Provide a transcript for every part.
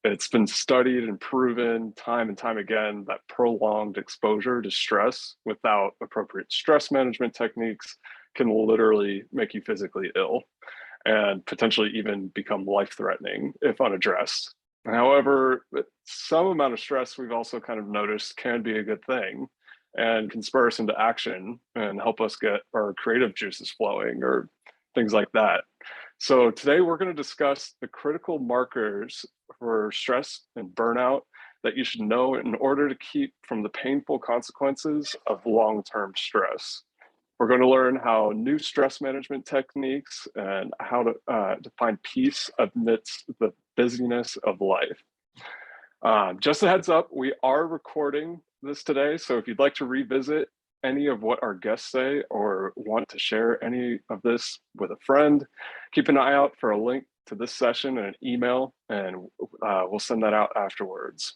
It's been studied and proven time and time again that prolonged exposure to stress without appropriate stress management techniques can literally make you physically ill and potentially even become life-threatening if unaddressed. However, some amount of stress we've also kind of noticed can be a good thing and can spur us into action and help us get our creative juices flowing or things like that. So today we're going to discuss the critical markers for stress and burnout that you should know in order to keep from the painful consequences of long-term stress. We're going to learn how new stress management techniques and how to find peace amidst the busyness of life. Just a heads up, we are recording this today, so if you'd like to revisit any of what our guests say or want to share any of this with a friend, keep an eye out for a link to this session and an email, and we'll send that out afterwards.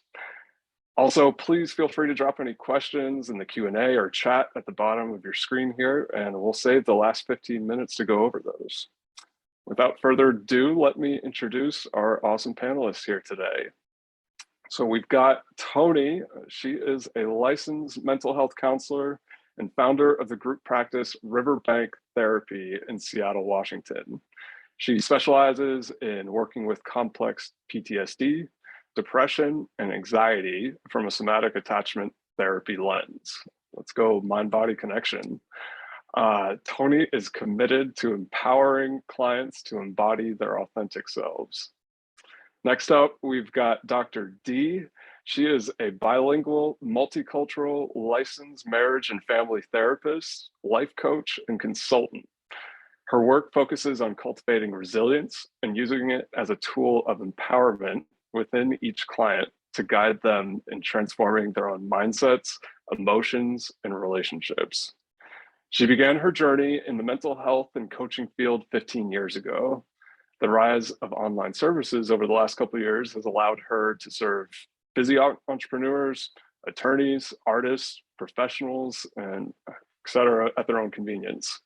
Also, please feel free to drop any questions in the Q&A or chat at the bottom of your screen here, and we'll save the last 15 minutes to go over those. Without further ado, let me introduce our awesome panelists here today. So we've got Toni. She is a licensed mental health counselor and founder of the group practice Riverbank Therapy in Seattle, Washington. She specializes in working with complex PTSD, depression, and anxiety from a somatic attachment therapy lens. Let's go mind-body connection. Toni is committed to empowering clients to embody their authentic selves. Next up, we've got Dr. D. She is a bilingual, multicultural, licensed marriage and family therapist, life coach, and consultant. Her work focuses on cultivating resilience and using it as a tool of empowerment within each client to guide them in transforming their own mindsets, emotions, and relationships. She began her journey in the mental health and coaching field 15 years ago. The rise of online services over the last couple of years has allowed her to serve busy entrepreneurs, attorneys, artists, professionals, and et cetera at their own convenience.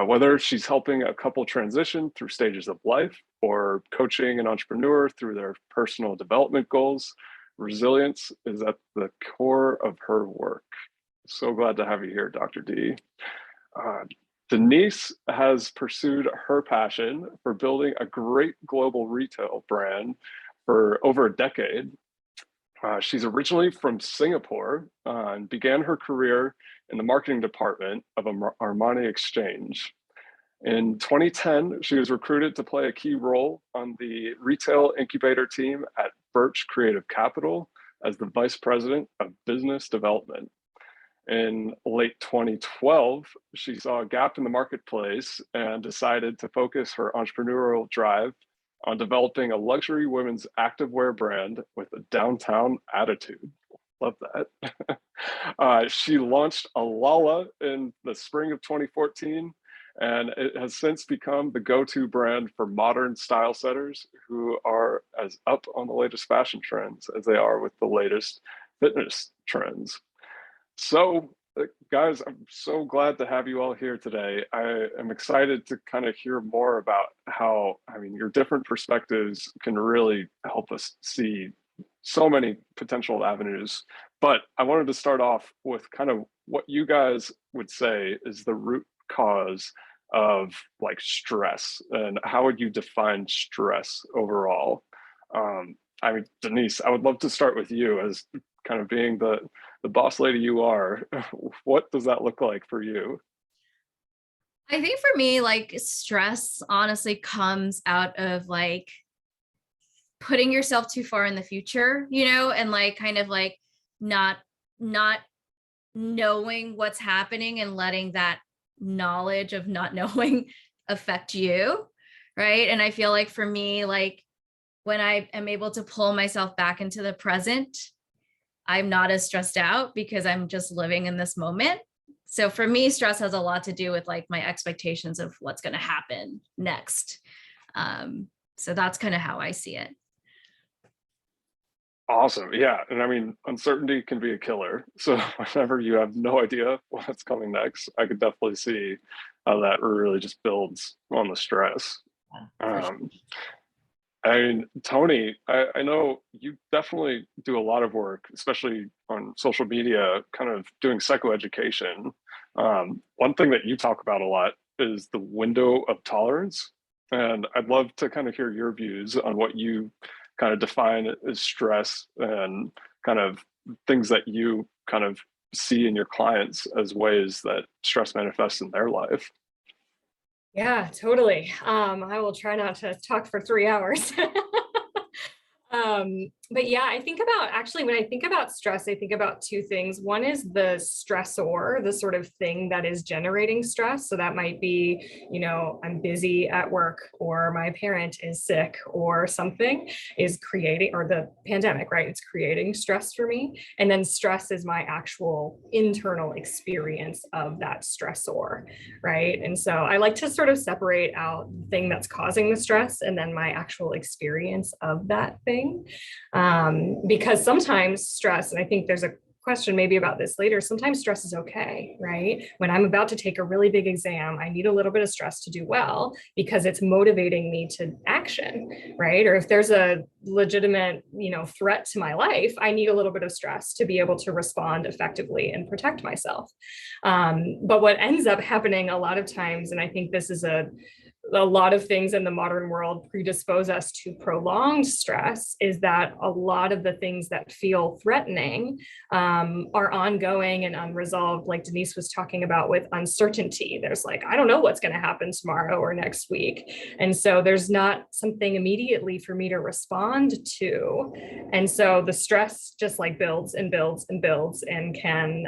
Whether she's helping a couple transition through stages of life or coaching an entrepreneur through their personal development goals, resilience is at the core of her work. So glad to have you here, Dr. D. Denise has pursued her passion for building a great global retail brand for over a decade. She's originally from Singapore and began her career in the marketing department of Armani Exchange. In 2010, she was recruited to play a key role on the retail incubator team at Birch Creative Capital as the Vice President of Business Development. In late 2012, she saw a gap in the marketplace and decided to focus her entrepreneurial drive on developing a luxury women's activewear brand with a downtown attitude. Love that. She launched Alala in the spring of 2014, and it has since become the go-to brand for modern style setters who are as up on the latest fashion trends as they are with the latest fitness trends. So, guys, I'm so glad to have you all here today. I am excited to kind of hear more about how, your different perspectives can really help us see so many potential avenues. But I wanted to start off with kind of what you guys would say is the root cause of like stress, and how would you define stress overall? Denise, I would love to start with you as kind of being the boss lady you are. What does that look like for you? I think for me, like stress honestly comes out of like putting yourself too far in the future, and like kind of like not knowing what's happening and letting that knowledge of not knowing affect you. Right. And I feel like for me, like when I am able to pull myself back into the present, I'm not as stressed out because I'm just living in this moment. So for me, stress has a lot to do with like my expectations of what's going to happen next. So that's kind of how I see it. Awesome. Yeah. And uncertainty can be a killer. So whenever you have no idea what's coming next, I could definitely see how that really just builds on the stress. Sure. I mean, Toni, I know you definitely do a lot of work, especially on social media, kind of doing psychoeducation. One thing that you talk about a lot is the window of tolerance. And I'd love to kind of hear your views on what you kind of define as stress and kind of things that you kind of see in your clients as ways that stress manifests in their life. Yeah, totally. I will try not to talk for 3 hours. But yeah, I think about actually when I think about stress, I think about two things. One is the stressor, the sort of thing that is generating stress. So that might be, I'm busy at work, or my parent is sick, or something is creating, or the pandemic, right? It's creating stress for me. And then stress is my actual internal experience of that stressor, right? And so I like to sort of separate out the thing that's causing the stress and then my actual experience of that thing. Because sometimes stress, and I think there's a question maybe about this later, sometimes stress is okay, right? When I'm about to take a really big exam, I need a little bit of stress to do well because it's motivating me to action, right? Or if there's a legitimate, threat to my life, I need a little bit of stress to be able to respond effectively and protect myself. But what ends up happening a lot of times, and I think this is a lot of things in the modern world predispose us to prolonged stress, is that a lot of the things that feel threatening are ongoing and unresolved, like Denise was talking about with uncertainty. There's like, I don't know what's going to happen tomorrow or next week. And so there's not something immediately for me to respond to. And so the stress just like builds and builds and builds and can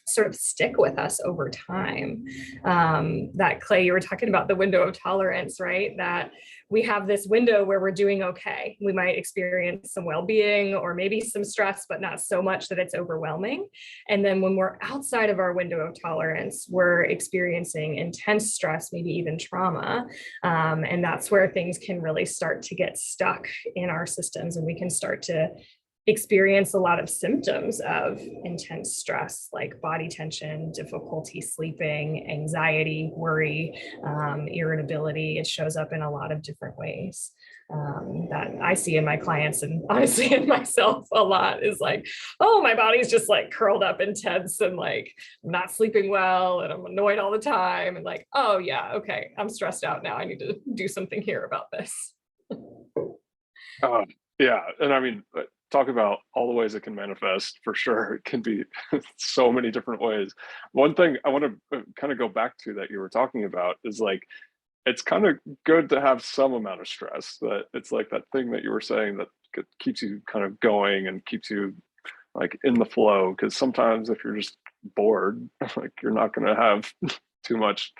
sort of stick with us over time. That Clay, you were talking about the window of tolerance, right? That we have this window where we're doing okay. We might experience some well-being or maybe some stress, but not so much that it's overwhelming. And then when we're outside of our window of tolerance, we're experiencing intense stress, maybe even trauma. And that's where things can really start to get stuck in our systems, and we can start to experience a lot of symptoms of intense stress, like body tension, difficulty sleeping, anxiety, worry, irritability. It shows up in a lot of different ways that I see in my clients, and honestly in myself a lot, is like, oh, my body's just like curled up and tense and like not sleeping well, and I'm annoyed all the time, and like, oh yeah, okay, I'm stressed out now. I need to do something here about this. Yeah, and I mean, talk about all the ways it can manifest. For sure, it can be so many different ways. One thing I want to kind of go back to that you were talking about is like, it's kind of good to have some amount of stress. That it's like that thing that you were saying that keeps you kind of going and keeps you like in the flow. Because sometimes if you're just bored, like you're not going to have too much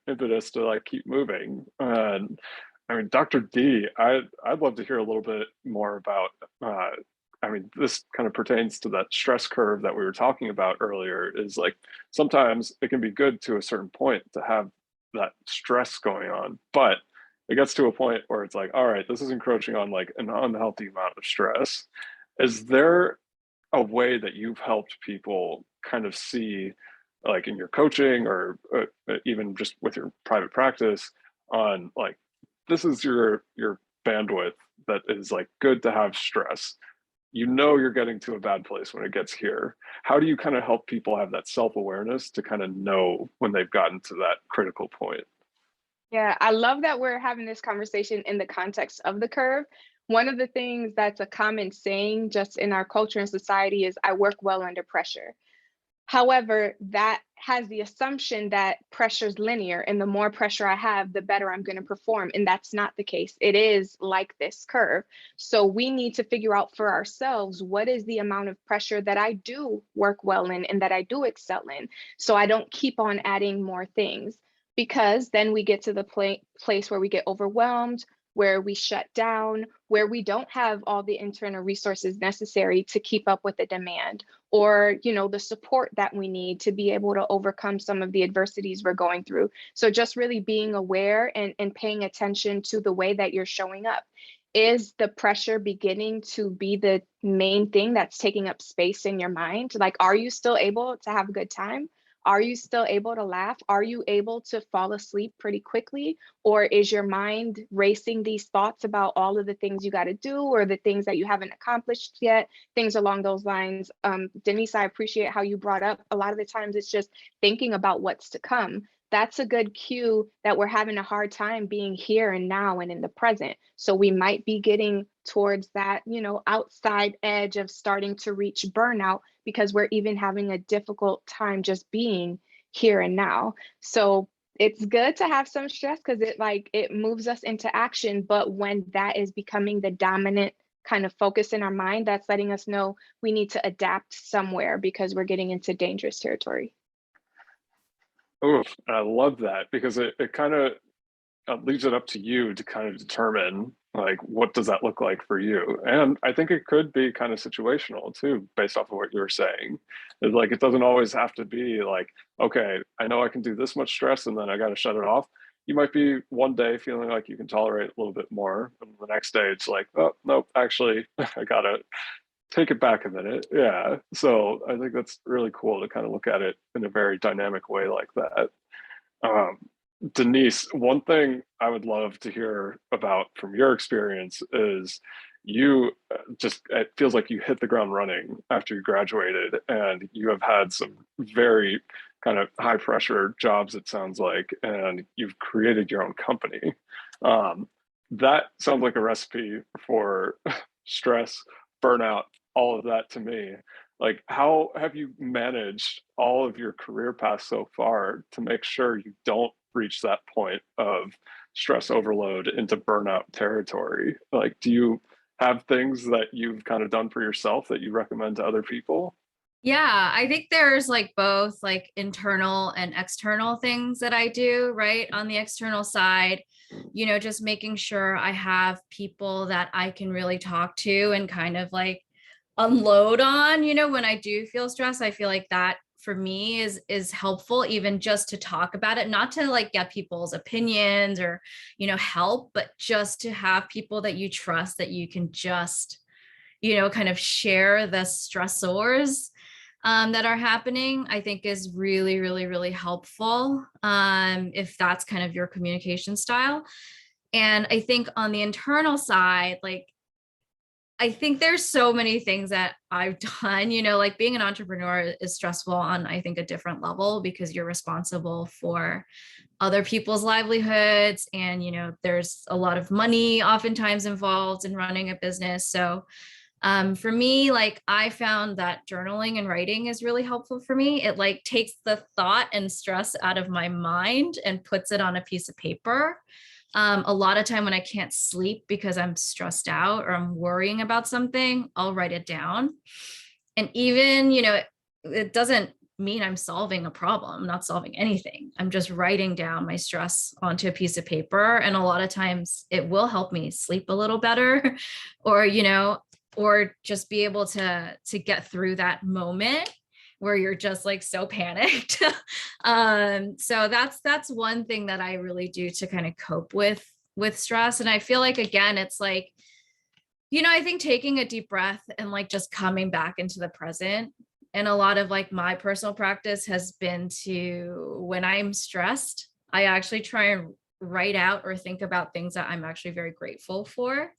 impetus to like keep moving. And I mean, Dr. D, I'd love to hear a little bit more about. I mean, this kind of pertains to that stress curve that we were talking about earlier. Is like sometimes it can be good to a certain point to have that stress going on, but it gets to a point where it's like, all right, this is encroaching on like an unhealthy amount of stress. Is there a way that you've helped people kind of see, like in your coaching or even just with your private practice, on like, this is your bandwidth that is like good to have stress, you're getting to a bad place when it gets here. How do you kind of help people have that self-awareness to kind of know when they've gotten to that critical point? Yeah, I love that we're having this conversation in the context of the curve. One of the things that's a common saying just in our culture and society is, I work well under pressure. However, that has the assumption that pressure is linear, and the more pressure I have, the better I'm going to perform. And that's not the case. It is like this curve. So we need to figure out for ourselves, what is the amount of pressure that I do work well in and that I do excel in, so I don't keep on adding more things. Because then we get to the place where we get overwhelmed, where we shut down, where we don't have all the internal resources necessary to keep up with the demand, or the support that we need to be able to overcome some of the adversities we're going through. So just really being aware and paying attention to the way that you're showing up. Is the pressure beginning to be the main thing that's taking up space in your mind? Like, are you still able to have a good time? Are you still able to laugh? Are you able to fall asleep pretty quickly? Or is your mind racing these thoughts about all of the things you got to do or the things that you haven't accomplished yet? Things along those lines. Denise, I appreciate how you brought up a lot of the times it's just thinking about what's to come. That's a good cue that we're having a hard time being here and now and in the present. So we might be getting towards that, outside edge of starting to reach burnout because we're even having a difficult time just being here and now. So it's good to have some stress because it moves us into action. But when that is becoming the dominant kind of focus in our mind, that's letting us know we need to adapt somewhere because we're getting into dangerous territory. Oh, I love that because it kind of leaves it up to you to kind of determine like what does that look like for you. And I think it could be kind of situational too, based off of what you were saying. It's like it doesn't always have to be like, okay, I know I can do this much stress and then I got to shut it off. You might be one day feeling like you can tolerate a little bit more, and the next day it's like, oh nope, actually I gotta take it back a minute. Yeah. So I think that's really cool to kind of look at it in a very dynamic way like that. Um, Denise, one thing I would love to hear about from your experience is you it feels like you hit the ground running after you graduated and you have had some very kind of high pressure jobs, it sounds like, and you've created your own company. That sounds like a recipe for stress, burnout, all of that to me. Like, how have you managed all of your career paths so far to make sure you don't reach that point of stress overload into burnout territory? Like, do you have things that you've kind of done for yourself that you recommend to other people? Yeah, I think there's like both like internal and external things that I do, right? On the external side, just making sure I have people that I can really talk to and kind of like unload on, when I do feel stressed. I feel like that for me is helpful, even just to talk about it, not to like get people's opinions or, help, but just to have people that you trust that you can just, kind of share the stressors that are happening, I think is really, really, really helpful if that's kind of your communication style. And I think on the internal side, like, I think there's so many things that I've done, like being an entrepreneur is stressful on, I think, a different level because you're responsible for other people's livelihoods. And, there's a lot of money oftentimes involved in running a business. So for me, like I found that journaling and writing is really helpful for me. It like takes the thought and stress out of my mind and puts it on a piece of paper. A lot of time when I can't sleep because I'm stressed out or I'm worrying about something, I'll write it down. And even, it doesn't mean I'm solving a problem. I'm not solving anything. I'm just writing down my stress onto a piece of paper. And a lot of times it will help me sleep a little better or, or just be able to get through that moment where you're just like so panicked. So that's one thing that I really do to kind of cope with stress. And I feel like, again, it's like, I think taking a deep breath and like just coming back into the present. And a lot of like my personal practice has been to, when I'm stressed, I actually try and write out or think about things that I'm actually very grateful for.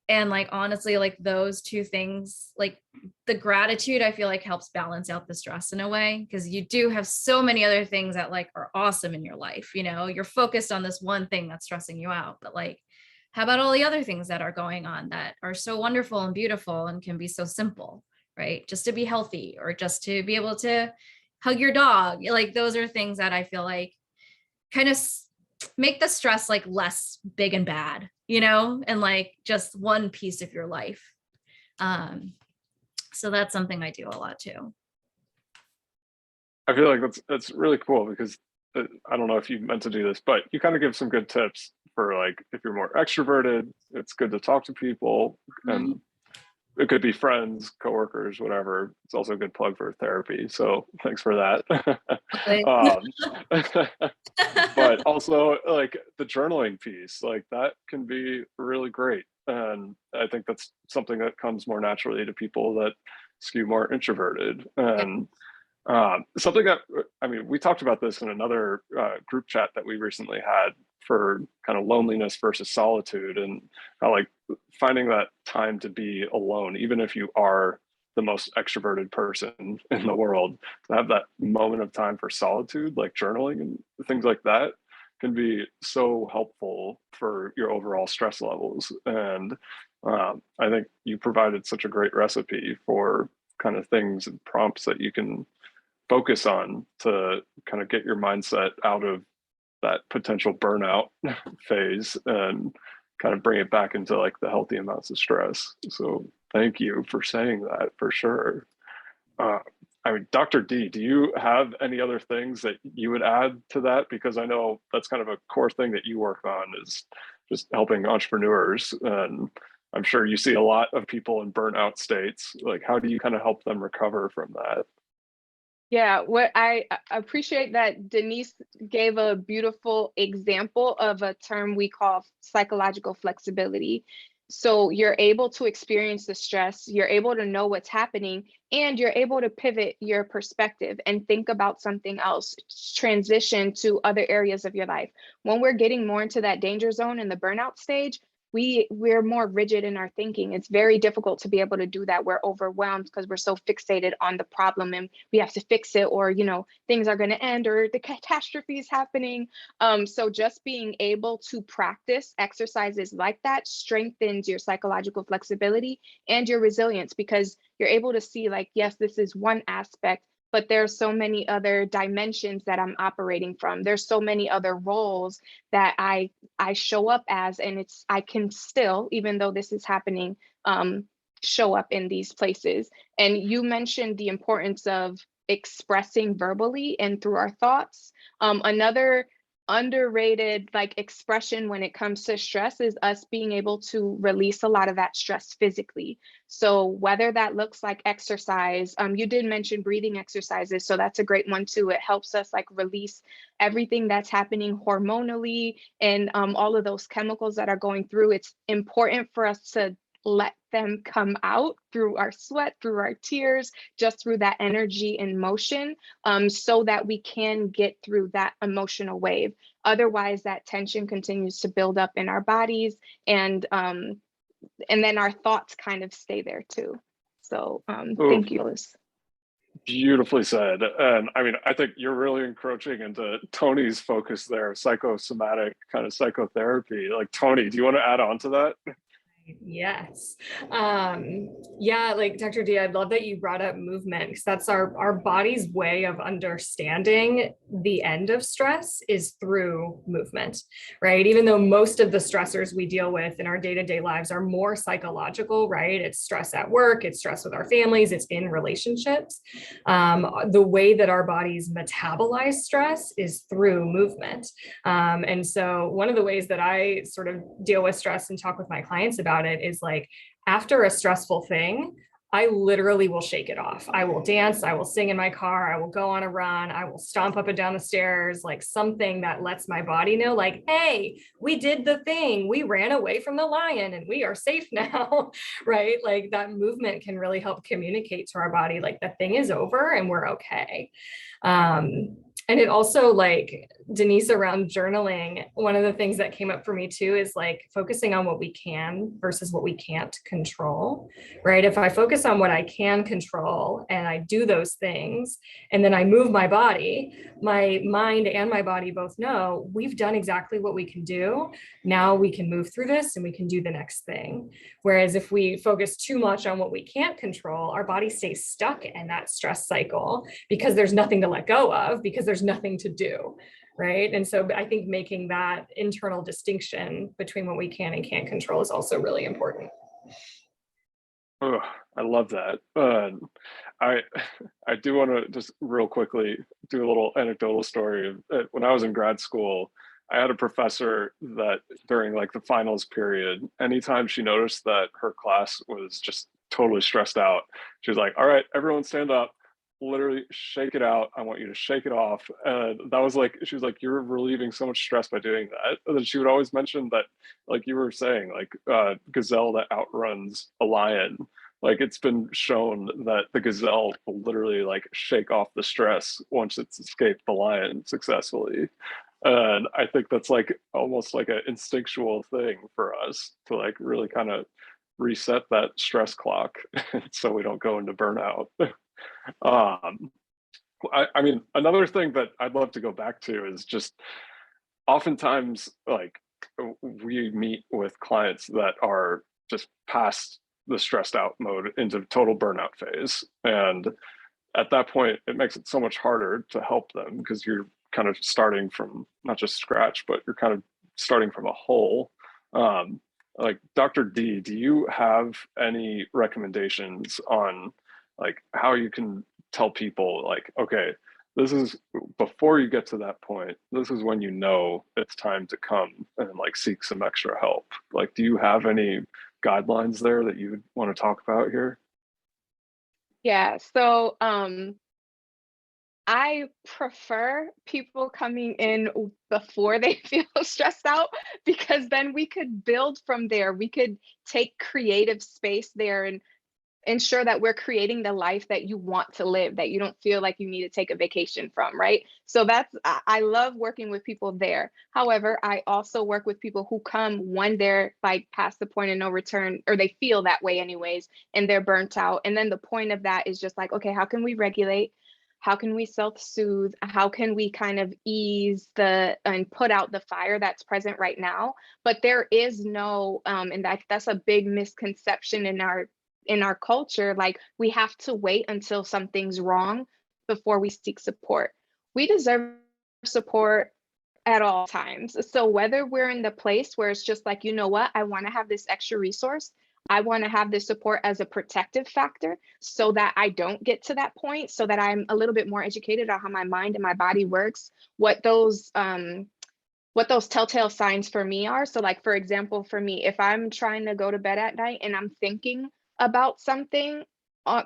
And like, honestly, like those two things, like the gratitude, I feel like helps balance out the stress in a way, because you do have so many other things that like are awesome in your life. You're focused on this one thing that's stressing you out, but like, how about all the other things that are going on that are so wonderful and beautiful and can be so simple, right? Just to be healthy or just to be able to hug your dog. Like those are things that I feel like kind of make the stress like less big and bad, and like just one piece of your life. So that's something I do a lot too. I feel like that's really cool because I don't know if you meant to do this, but you kind of give some good tips for like if you're more extroverted, it's good to talk to people, and it could be friends, coworkers, whatever. It's also a good plug for therapy. So thanks for that. But also like the journaling piece, like that can be really great. And I think that's something that comes more naturally to people that skew more introverted. And Something that, I mean, we talked about this in another group chat that we recently had for kind of loneliness versus solitude, and how like finding that time to be alone, even if you are the most extroverted person in the world, to have that moment of time for solitude, like journaling and things like that, can be so helpful for your overall stress levels. And I think you provided such a great recipe for kind of things and prompts that you can focus on to kind of get your mindset out of that potential burnout phase and kind of bring it back into like the healthy amounts of stress. So thank you for saying that for sure. Uh, I mean, Dr. D, do you have any other things that you would add to that? Because I know that's kind of a core thing that you work on, is just helping entrepreneurs. And I'm sure you see a lot of people in burnout states. Like, how do you kind of help them recover from that? Yeah, what I appreciate that Denise gave a beautiful example of a term we call psychological flexibility. So you're able to experience the stress, you're able to know what's happening, and you're able to pivot your perspective and think about something else, transition to other areas of your life. When we're getting more into that danger zone in the burnout stage, we're more rigid in our thinking. It's very difficult to be able to do that. We're overwhelmed because we're so fixated on the problem and we have to fix it, or things are going to end, or the catastrophe is happening. So just being able to practice exercises like that strengthens your psychological flexibility and your resilience, because you're able to see, like, yes, this is one aspect, but there's so many other dimensions that I'm operating from. There's so many other roles that I show up as, and I can still, even though this is happening, show up in these places. And you mentioned the importance of expressing verbally and through our thoughts. Another underrated expression when it comes to stress is us being able to release a lot of that stress physically. So whether that looks like exercise, you did mention breathing exercises, so that's a great one too. It helps us release everything that's happening hormonally and all of those chemicals that are going through. It's important for us to let them come out through our sweat, through our tears, just through that energy and motion, so that we can get through that emotional wave. Otherwise, that tension continues to build up in our bodies, and then our thoughts kind of stay there too. So Ooh, thank you, Liz. beautifully said. And I mean, I think you're really encroaching into Toni's focus there, psychosomatic kind of psychotherapy. Like, Toni, do you want to add on to that? Yes. Yeah, like Dr. D, I love that you brought up movement, because that's our body's way of understanding the end of stress is through movement, right? Even though most of the stressors we deal with in our day-to-day lives are more psychological, right? It's stress at work, it's stress with our families, it's in relationships. The way that our bodies metabolize stress is through movement. And so one of the ways that I sort of deal with stress and talk with my clients about it is, like, after a stressful thing, I literally will shake it off. I will dance, I will sing in my car, I will go on a run, I will stomp up and down the stairs, like something that lets my body know, like, hey, we did the thing, we ran away from the lion and we are safe now, right? Like, that movement can really help communicate to our body, like, the thing is over and we're okay. And it also, like, Denise, around journaling, one of the things that came up for me too is like focusing on what we can versus what we can't control, right? If I focus on what I can control and I do those things, and then I move my body, my mind and my body both know we've done exactly what we can do. Now we can move through this and we can do the next thing. Whereas if we focus too much on what we can't control, our body stays stuck in that stress cycle because there's nothing to let go of, because there's nothing to do, right? And so I think making that internal distinction between what we can and can't control is also really important. Oh, I love that. I I do want to just real quickly do a little anecdotal story of when I was in grad school. I had a professor that during like the finals period, anytime she noticed that her class was just totally stressed out, she was like, "All right, everyone stand up. Literally shake it out. I want you to shake it off." And that was like, she was like, "You're relieving so much stress by doing that." And then she would always mention that, like you were saying, like gazelle that outruns a lion. Like it's been shown that the gazelle will literally like shake off the stress once it's escaped the lion successfully. And I think that's like almost like an instinctual thing for us to like really kind of reset that stress clock so we don't go into burnout. um, I mean, another thing that I'd love to go back to is just oftentimes like we meet with clients that are just past the stressed out mode into total burnout phase. And at that point, it makes it so much harder to help them because you're kind of starting from not just scratch, but you're kind of starting from a hole. Like Dr. D, do you have any recommendations on like how you can tell people like, okay, this is before you get to that point, this is when you know it's time to come and like seek some extra help. Like, do you have any guidelines there that you would want to talk about here? Yeah, so I prefer people coming in before they feel stressed out, because then we could build from there. We could take creative space there and ensure that we're creating the life that you want to live, that you don't feel like you need to take a vacation from, right? So I love working with people there. However, I also work with people who come when they're like past the point of no return, or they feel that way anyways, and they're burnt out. And then the point of that is just like, okay, how can we regulate? How can we self-soothe? How can we kind of ease and put out the fire that's present right now? But there is no, and that's a big misconception in our culture. Like, we have to wait until something's wrong before we seek support. We deserve support at all times. So whether we're in the place where it's just like, you know what, I want to have this extra resource, I want to have this support as a protective factor so that I don't get to that point, so that I'm a little bit more educated on how my mind and my body works, what those telltale signs for me are. So like, for example, for me, if I'm trying to go to bed at night and I'm thinking about something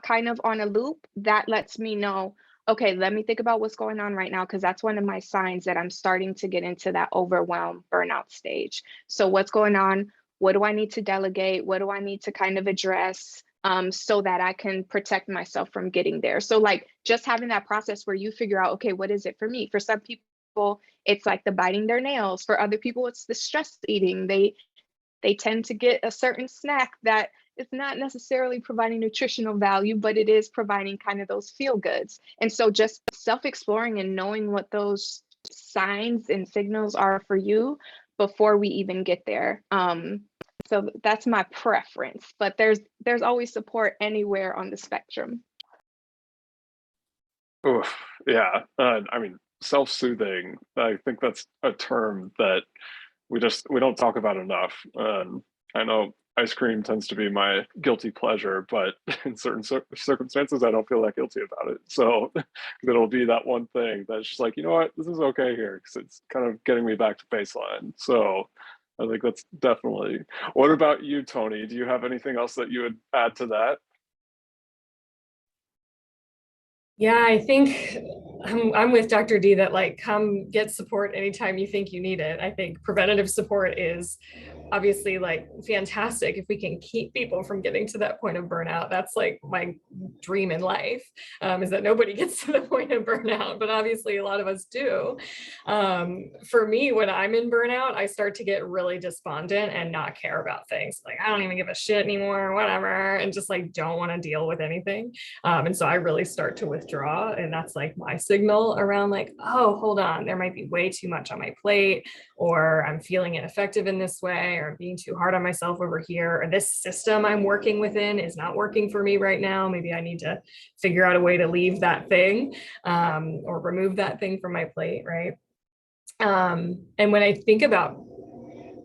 kind of on a loop, that lets me know, okay, let me think about what's going on right now, because that's one of my signs that I'm starting to get into that overwhelm burnout stage. So what's going on? What do I need to delegate? What do I need to kind of address so that I can protect myself from getting there? So like, just having that process where you figure out, okay, what is it for me? For some people, it's like the biting their nails. For other people, it's the stress eating. They tend to get a certain snack that is not necessarily providing nutritional value, but it is providing kind of those feel goods. And so just self-exploring and knowing what those signs and signals are for you before we even get there. So that's my preference, but there's always support anywhere on the spectrum. Oof, yeah. I mean, self-soothing, I think that's a term that we don't talk about enough. I know ice cream tends to be my guilty pleasure, but in certain circumstances, I don't feel that guilty about it. So it'll be that one thing that's just like, you know what, this is okay here because it's kind of getting me back to baseline. So I think that's definitely. What about you, Toni? Do you have anything else that you would add to that? Yeah, I think I'm with Dr. D that like, come get support anytime you think you need it. I think preventative support is obviously like fantastic if we can keep people from getting to that point of burnout. That's like my dream in life, is that nobody gets to the point of burnout, but obviously a lot of us do. For me, when I'm in burnout, I start to get really despondent and not care about things. Like, I don't even give a shit anymore, whatever, and just like don't want to deal with anything. And so I really start to withdraw, and that's like my signal around like, oh, hold on, there might be way too much on my plate, or I'm feeling ineffective in this way, or I'm being too hard on myself over here, or this system I'm working within is not working for me right now. Maybe I need to figure out a way to leave that thing, or remove that thing from my plate, right? And when I think about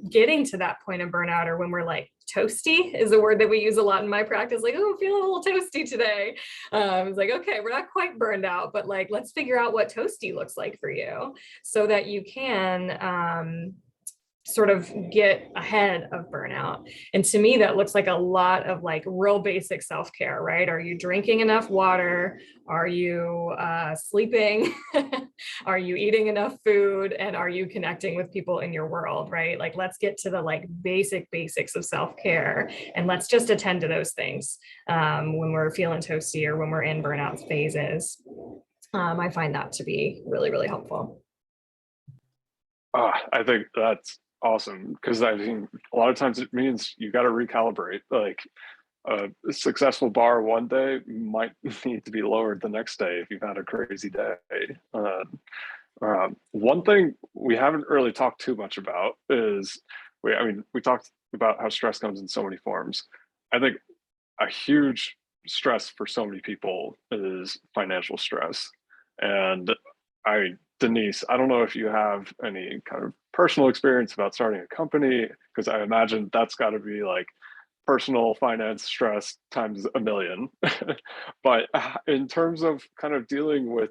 getting to that point of burnout, or when we're like, toasty is a word that we use a lot in my practice, like, oh, I'm feeling a little toasty today. It's like, okay, we're not quite burned out, but like, let's figure out what toasty looks like for you so that you can sort of get ahead of burnout. And to me, that looks like a lot of like real basic self-care, right? Are you drinking enough water? Are you sleeping? Are you eating enough food? And are you connecting with people in your world, right? Like, let's get to the like basics of self-care, and let's just attend to those things when we're feeling toasty or when we're in burnout phases. I find that to be really, really helpful. I think that's awesome, because I think a lot of times it means you got to recalibrate. Like a successful bar one day might need to be lowered the next day if you've had a crazy day. One thing we haven't really talked too much about is we talked about how stress comes in so many forms. I think a huge stress for so many people is financial stress. And Denise, I don't know if you have any kind of personal experience about starting a company, because I imagine that's got to be like personal finance stress times a million. But in terms of kind of dealing with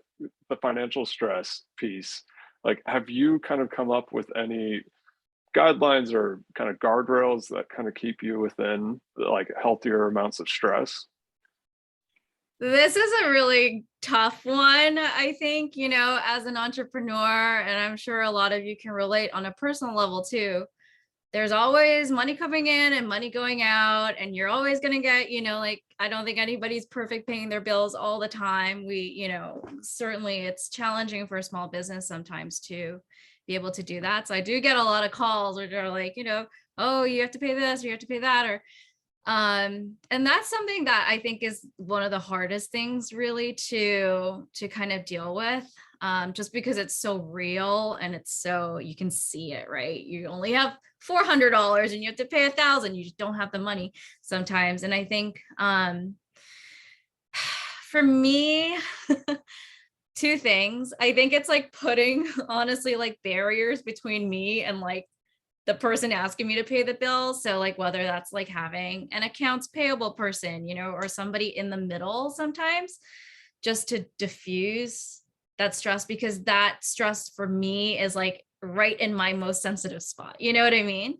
the financial stress piece, like, have you kind of come up with any guidelines or kind of guardrails that kind of keep you within like healthier amounts of stress? This is a really tough one, I think, as an entrepreneur, and I'm sure a lot of you can relate on a personal level too. There's always money coming in and money going out, and you're always going to get, like, I don't think anybody's perfect paying their bills all the time. Certainly it's challenging for a small business sometimes to be able to do that. So I do get a lot of calls where they're like, oh, you have to pay this, or you have to pay that, or and that's something that I think is one of the hardest things really to kind of deal with, just because it's so real and it's so, you can see it, right? You only have $400 and you have to pay $1,000. You just don't have the money sometimes. And I think for me, two things. I think it's like putting honestly like barriers between me and like the person asking me to pay the bill. So like whether that's like having an accounts payable person, or somebody in the middle sometimes, just to diffuse that stress, because that stress for me is like right in my most sensitive spot. You know what I mean?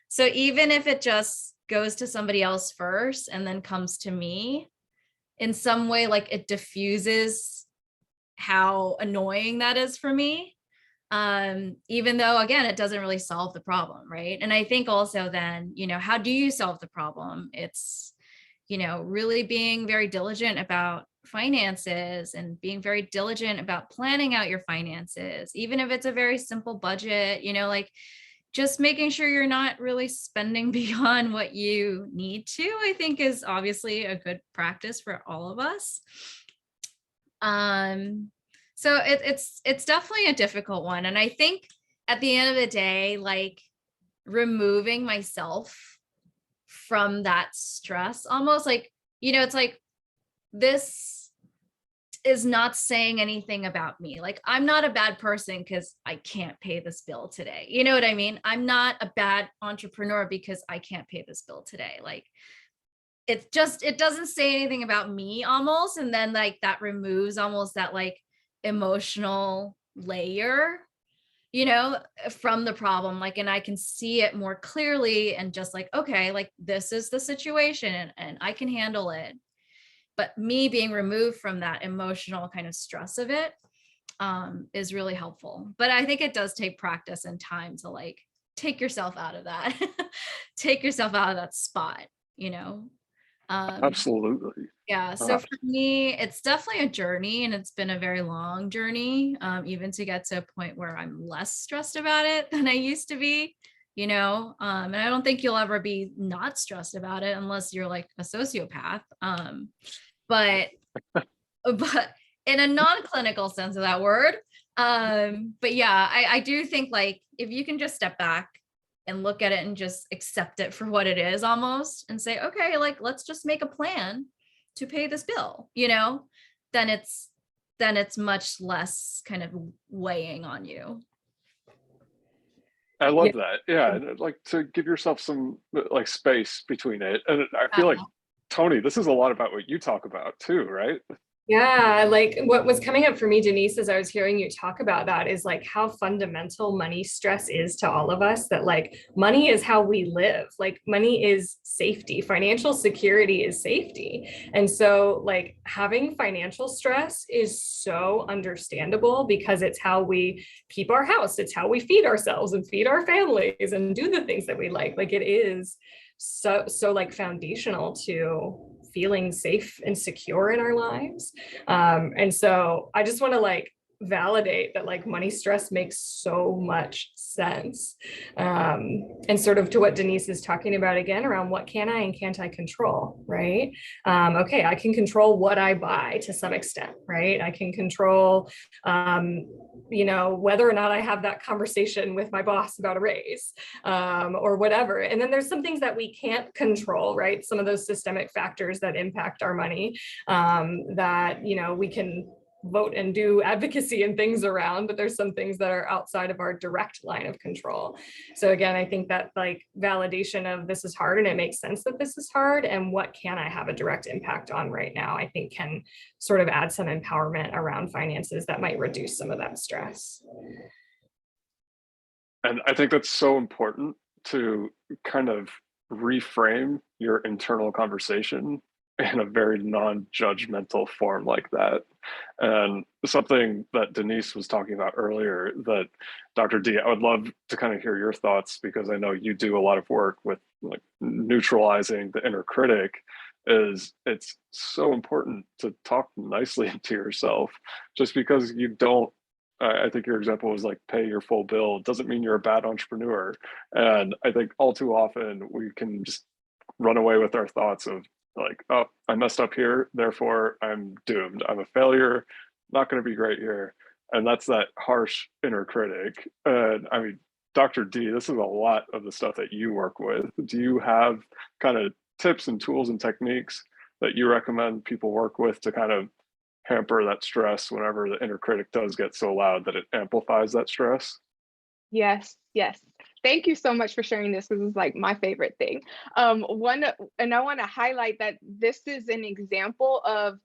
So even if it just goes to somebody else first and then comes to me, in some way, like it diffuses how annoying that is for me. Even though, again, it doesn't really solve the problem, right? And I think also then, how do you solve the problem? It's, really being very diligent about finances and being very diligent about planning out your finances, even if it's a very simple budget, like just making sure you're not really spending beyond what you need to, I think is obviously a good practice for all of us. So it's definitely a difficult one. And I think at the end of the day, like removing myself from that stress, almost like, it's like, this is not saying anything about me. Like, I'm not a bad person because I can't pay this bill today. You know what I mean? I'm not a bad entrepreneur because I can't pay this bill today. Like, it doesn't say anything about me almost. And then like that removes almost that like emotional layer, from the problem, like, and I can see it more clearly and just like, okay, like this is the situation and I can handle it. But me being removed from that emotional kind of stress of it is really helpful. But I think it does take practice and time to like take yourself out of that, take yourself out of that spot, Absolutely. Yeah. So for me, it's definitely a journey, and it's been a very long journey, even to get to a point where I'm less stressed about it than I used to be, and I don't think you'll ever be not stressed about it unless you're like a sociopath. But in a non-clinical sense of that word. But yeah, I do think like if you can just step back and look at it and just accept it for what it is almost, and say, okay, like, let's just make a plan to pay this bill, then it's much less kind of weighing on you. I love that. Yeah. And like to give yourself some like space between it. And I feel like, Toni, this is a lot about what you talk about too, right? Yeah, like what was coming up for me, Denise, as I was hearing you talk about that is like how fundamental money stress is to all of us, that like money is how we live. Like money is safety, financial security is safety. And so like having financial stress is so understandable because it's how we keep our house, it's how we feed ourselves and feed our families and do the things that we like. Like it is so like foundational to feeling safe and secure in our lives. And so I just want to like validate that like money stress makes so much sense. And sort of to what Denise is talking about again around what can I and can't I control, right? Okay, I can control what I buy to some extent, right? I can control, whether or not I have that conversation with my boss about a raise, or whatever. And then there's some things that we can't control, right? Some of those systemic factors that impact our money, that, we can vote and do advocacy and things around, but there's some things that are outside of our direct line of control. So again, I think that like validation of this is hard and it makes sense that this is hard and what can I have a direct impact on right now, I think can sort of add some empowerment around finances that might reduce some of that stress. And I think that's so important to kind of reframe your internal conversation in a very non-judgmental form like that. And something that Denise was talking about earlier, that Dr. D, I would love to kind of hear your thoughts, because I know you do a lot of work with like neutralizing the inner critic, is it's so important to talk nicely to yourself. Just because you don't, I think your example was like pay your full bill doesn't mean you're a bad entrepreneur. And I think all too often we can just run away with our thoughts of like, oh, I messed up here, therefore I'm doomed. I'm a failure, not going to be great here. And that's that harsh inner critic. And I mean, Dr. D, this is a lot of the stuff that you work with. Do you have kind of tips and tools and techniques that you recommend people work with to kind of hamper that stress whenever the inner critic does get so loud that it amplifies that stress? Yes, yes. Thank you so much for sharing this. This is like my favorite thing. And I want to highlight that this is an example of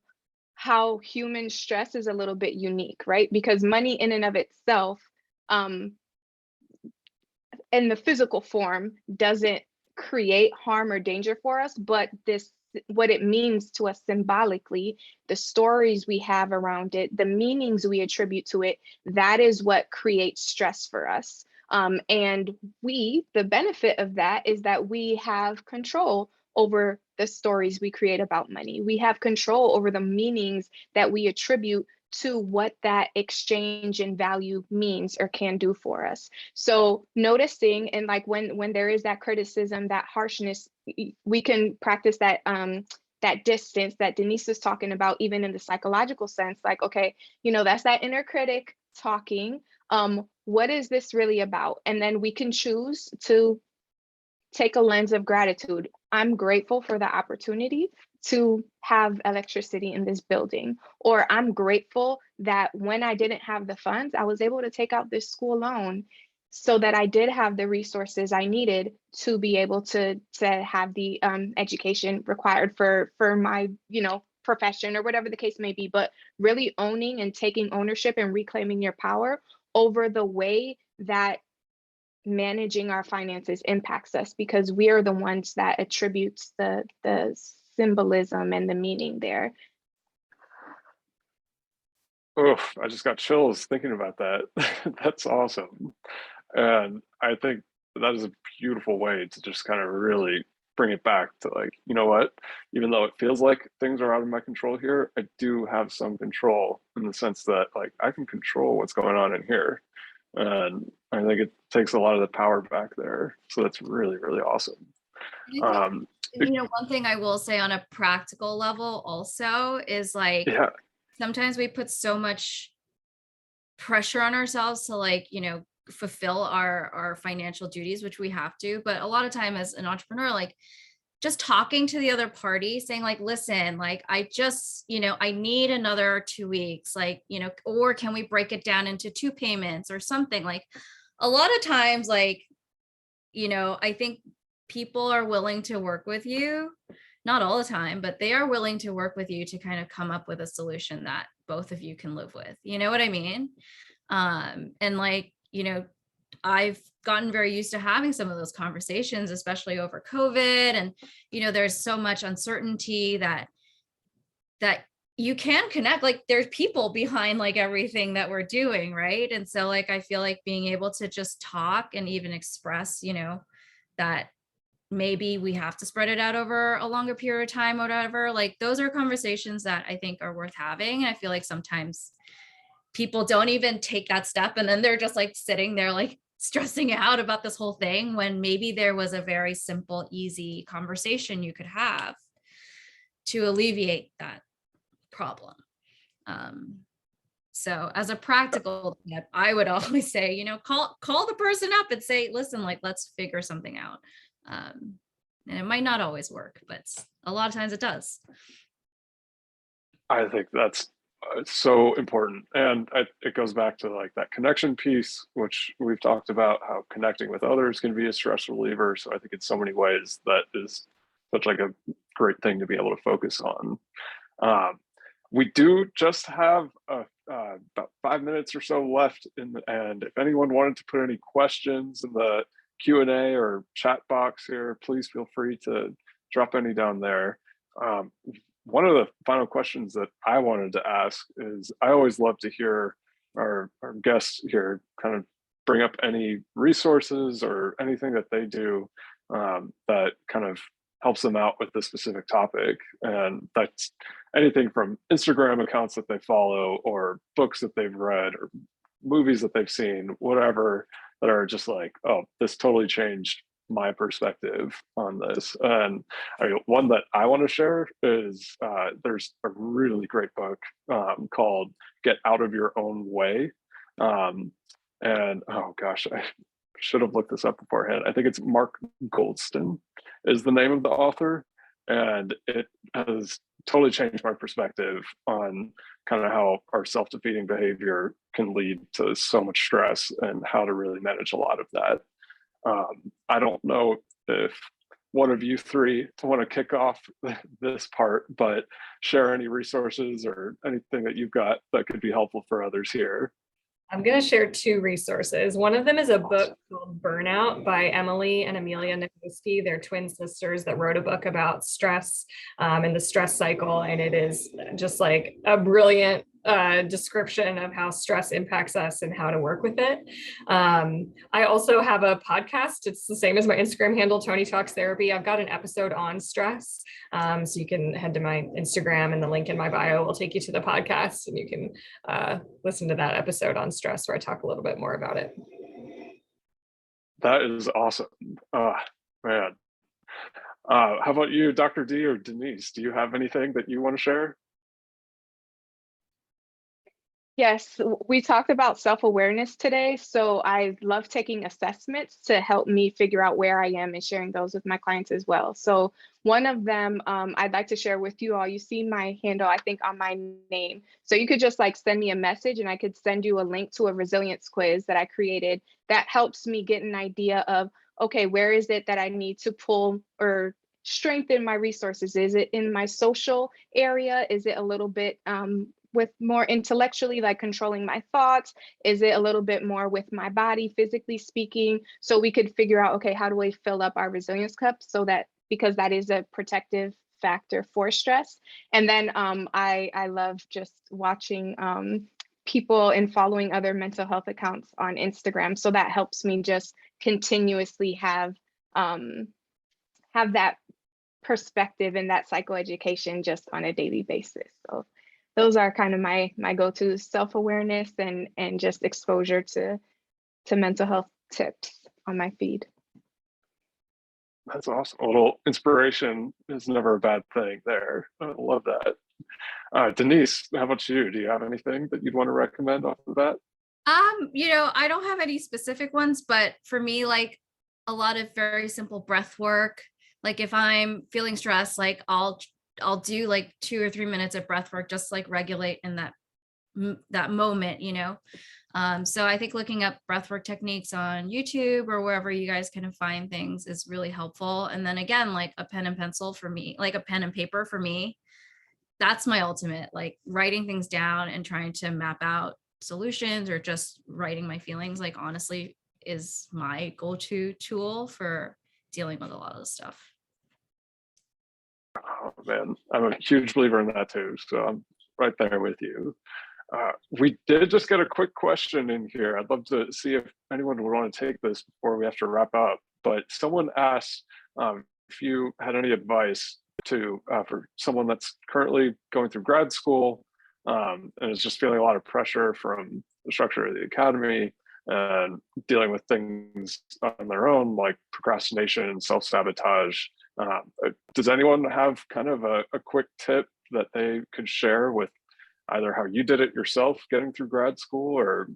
how human stress is a little bit unique, right? Because money in and of itself, in the physical form, doesn't create harm or danger for us, but what it means to us symbolically, the stories we have around it, the meanings we attribute to it, that is what creates stress for us. And the benefit of that is that we have control over the stories we create about money. We have control over the meanings that we attribute to what that exchange in value means or can do for us. So noticing, and like when there is that criticism, that harshness, we can practice that that distance that Denise is talking about, even in the psychological sense. Like, okay, that's that inner critic talking. What is this really about? And then we can choose to take a lens of gratitude. I'm grateful for the opportunity to have electricity in this building, or I'm grateful that when I didn't have the funds, I was able to take out this school loan so that I did have the resources I needed to be able to have the education required for my profession or whatever the case may be. But really owning and taking ownership and reclaiming your power over the way that managing our finances impacts us, because we are the ones that attributes the symbolism and the meaning there. Oof, I just got chills thinking about that. That's awesome. And I think that is a beautiful way to just kind of really bring it back to like, you know what, even though it feels like things are out of my control here, I do have some control, in the sense that like I can control what's going on in here. And I think it takes a lot of the power back there. So that's really, really awesome. One thing I will say on a practical level also is like, Yeah. Sometimes we put so much pressure on ourselves to like, fulfill our financial duties, which we have to. But a lot of time as an entrepreneur, like just talking to the other party, saying like, listen, like I just, I need another 2 weeks, like, or can we break it down into 2 payments or something? Like a lot of times, like, I think people are willing to work with you, not all the time, but they are willing to work with you to kind of come up with a solution that both of you can live with. You know what I mean? And like, you know, I've gotten very used to having some of those conversations, especially over COVID. And, you know, there's so much uncertainty that you can connect, like there's people behind like everything that we're doing. Right. And so like, I feel like being able to just talk and even express, you know, that maybe we have to spread it out over a longer period of time or whatever, like those are conversations that I think are worth having. And I feel like sometimes people don't even take that step, and then they're just like sitting there like stressing out about this whole thing, when maybe there was a very simple, easy conversation you could have to alleviate that problem. So as a practical tip, I would always say, you know, call the person up and say, listen, like, let's figure something out. And it might not always work, but a lot of times it does. I think that's so important. And it goes back to like that connection piece, which we've talked about, how connecting with others can be a stress reliever. So I think in so many ways that is such like a great thing to be able to focus on. We do just have about 5 minutes or so left and if anyone wanted to put any questions in the Q&A or chat box here, please feel free to drop any down there. One of the final questions that I wanted to ask is, I always love to hear our guests here kind of bring up any resources or anything that they do that kind of helps them out with this specific topic. And that's anything from Instagram accounts that they follow, or books that they've read, or movies that they've seen, whatever, that are just like, oh, this totally changed my perspective on this. And I mean, one that I want to share is there's a really great book called Get Out of Your Own Way. And oh gosh, I should have looked this up beforehand. I think it's Mark Goldston is the name of the author. And it has totally changed my perspective on kind of how our self-defeating behavior can lead to so much stress and how to really manage a lot of that. I don't know if one of you three want to kick off this part, but share any resources or anything that you've got that could be helpful for others here. I'm going to share 2 resources. One of them is a book called Burnout by Emily and Amelia Nagoski. They're twin sisters that wrote a book about stress and the stress cycle. And it is just like a brilliant description of how stress impacts us and how to work with it. I also have a podcast. It's the same as my Instagram handle, Toni Talks Therapy. I've got an episode on stress. So you can head to my Instagram, and the link in my bio will take you to the podcast, and you can listen to that episode on stress where I talk a little bit more about it. That is awesome. Man. How about you, Dr. D or Denise? Do you have anything that you want to share? Yes, we talked about self-awareness today. So I love taking assessments to help me figure out where I am and sharing those with my clients as well. So one of them I'd like to share with you all. You see my handle, I think, on my name. So you could just like send me a message, and I could send you a link to a resilience quiz that I created that helps me get an idea of, okay, where is it that I need to pull or strengthen my resources? Is it in my social area? Is it a little bit with more intellectually, like controlling my thoughts? Is it a little bit more with my body, physically speaking? So we could figure out, okay, how do we fill up our resilience cup, so that, because that is a protective factor for stress. And then I love just watching people and following other mental health accounts on Instagram. So that helps me just continuously have that perspective and that psychoeducation just on a daily basis. So those are kind of my go-to self-awareness and just exposure to mental health tips on my feed. That's awesome. A little inspiration is never a bad thing there. I love that. Denise, how about you? Do you have anything that you'd want to recommend off of that? You know, I don't have any specific ones, but for me, like a lot of very simple breath work. Like if I'm feeling stressed, like I'll do like 2 or 3 minutes of breath work, just like regulate in that moment, you know. So I think looking up breathwork techniques on YouTube or wherever you guys can find things is really helpful. And then again, like a pen and pencil for me, like a pen and paper for me, that's my ultimate, like writing things down and trying to map out solutions or just writing my feelings, like honestly is my go-to tool for dealing with a lot of this stuff. Oh man, I'm a huge believer in that too. So I'm right there with you. We did just get a quick question in here. I'd love to see if anyone would want to take this before we have to wrap up. But someone asked if you had any advice to for someone that's currently going through grad school and is just feeling a lot of pressure from the structure of the academy and dealing with things on their own, like procrastination and self-sabotage. Does anyone have kind of a quick tip that they could share with either how you did it yourself getting through grad school or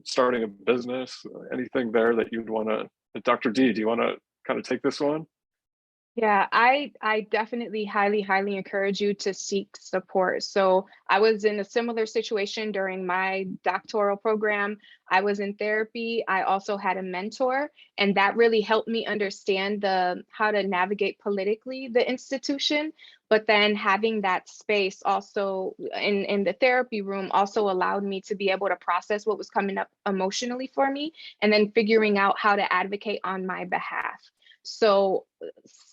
starting a business, anything there that you'd want to, Dr. D, do you want to kind of take this one? Yeah, I definitely highly encourage you to seek support. So I was in a similar situation during my doctoral program. I was in therapy. I also had a mentor, and that really helped me understand how to navigate politically the institution. But then having that space also in the therapy room also allowed me to be able to process what was coming up emotionally for me, and then figuring out how to advocate on my behalf. So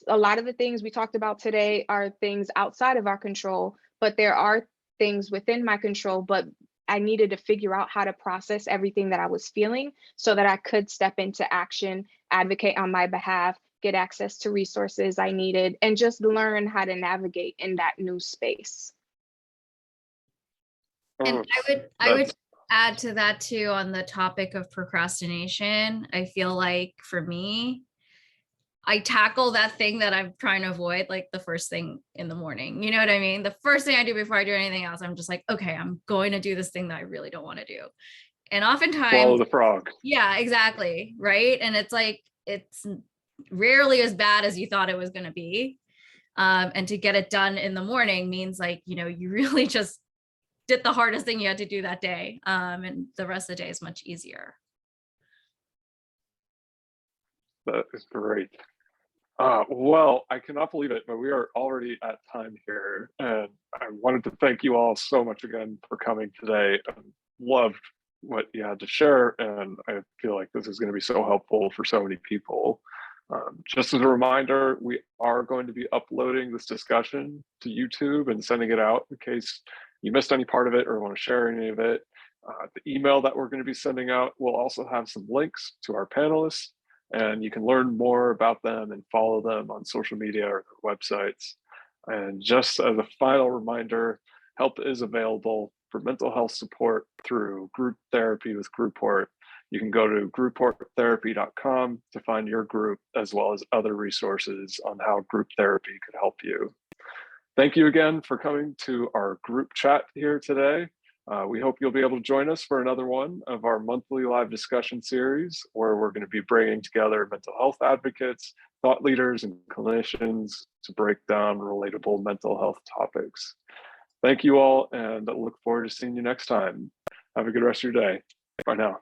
a lot of the things we talked about today are things outside of our control, but there are things within my control. But I needed to figure out how to process everything that I was feeling so that I could step into action, advocate on my behalf, get access to resources I needed, and just learn how to navigate in that new space. And I would add to that too, on the topic of procrastination. I feel like for me, I tackle that thing that I'm trying to avoid like the first thing in the morning. You know what I mean? The first thing I do before I do anything else, I'm just like, okay, I'm going to do this thing that I really don't want to do. And oftentimes, swallow the frog. Yeah, exactly. Right. And it's like, it's rarely as bad as you thought it was going to be. And to get it done in the morning means like, you know, you really just did the hardest thing you had to do that day. And the rest of the day is much easier. That is great. Well, I cannot believe it, but we are already at time here. And I wanted to thank you all so much again for coming today. I loved what you had to share. And I feel like this is going to be so helpful for so many people. Just as a reminder, we are going to be uploading this discussion to YouTube and sending it out in case you missed any part of it or want to share any of it. The email that we're going to be sending out will also have some links to our panelists, and you can learn more about them and follow them on social media or their websites. And just as a final reminder, help is available for mental health support through group therapy with Grouport. You can go to grouporttherapy.com to find your group, as well as other resources on how group therapy could help you. Thank you again for coming to our group chat here today. We hope you'll be able to join us for another one of our monthly live discussion series, where we're going to be bringing together mental health advocates, thought leaders, and clinicians to break down relatable mental health topics. Thank you all, and I look forward to seeing you next time. Have a good rest of your day. Bye now.